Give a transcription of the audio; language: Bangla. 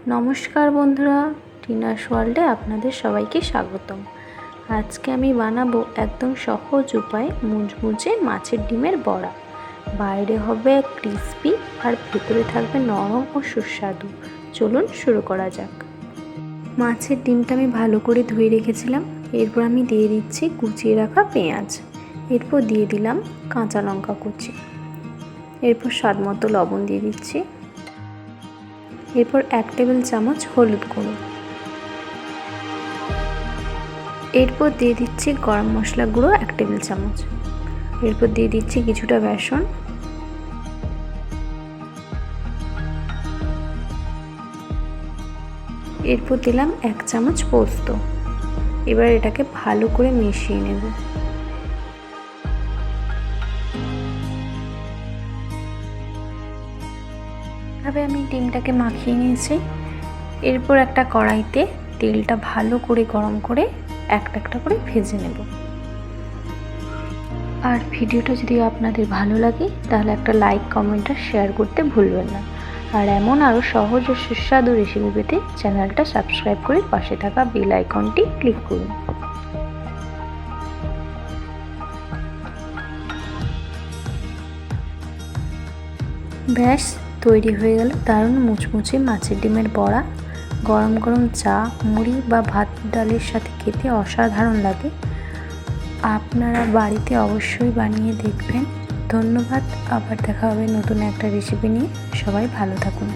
নমস্কার বন্ধুরা, টিনাস ওয়ার্ল্ডে আপনাদের সবাইকে স্বাগতম। আজকে আমি বানাবো একদম সহজ উপায়ে মুচমুচে মাছের ডিমের বড়া। বাইরে হবে ক্রিস্পি আর ভেতরে থাকবে নরম ও সুস্বাদু। চলুন শুরু করা যাক। মাছের ডিমটা আমি ভালো করে ধুয়ে রেখেছিলাম। এরপর আমি দিয়ে দিচ্ছি কুচিয়ে রাখা পেঁয়াজ, এরপর দিয়ে দিলাম কাঁচা লঙ্কা কুচি, এরপর স্বাদ মতো লবণ দিয়ে দিচ্ছি, এরপর 1 টেবিল চামচ হলুদ গুঁড়ো, এরপর দিয়ে দিচ্ছি গরম মশলা গুঁড়ো 1 টেবিল চামচ, এরপর দিয়ে দিচ্ছি কিছুটা বেসন, এরপর দিলাম 1 চামচ পোস্ত। এবার এটাকে ভালো করে মিশিয়ে নেব। এভাবে আমি ডিমটাকে মাখিয়ে নিয়েছি। এরপর একটা কড়াইতে তেলটা ভালো করে গরম করে একটা একটা করে ভেজে নেব। আর ভিডিওটা যদি আপনাদের ভালো লাগে তাহলে একটা লাইক, কমেন্ট আর শেয়ার করতে ভুলবেন না। আর এমন আরও সহজ ও সুস্বাদু রেসিপি পেতে চ্যানেলটা সাবস্ক্রাইব করে পাশে থাকা বেল আইকনটি ক্লিক করুন। ব্যাস তৈরি হয়ে গেল দারুণ মুচমুচে মাছের ডিমের বড়া। গরম গরম চা, মুড়ি বা ভাত ডালের সাথে খেতে অসাধারণ লাগে। আপনারা বাড়িতে অবশ্যই বানিয়ে দেখবেন। ধন্যবাদ। আবার দেখা হবে নতুন একটা রেসিপি নিয়ে। সবাই ভালো থাকুন।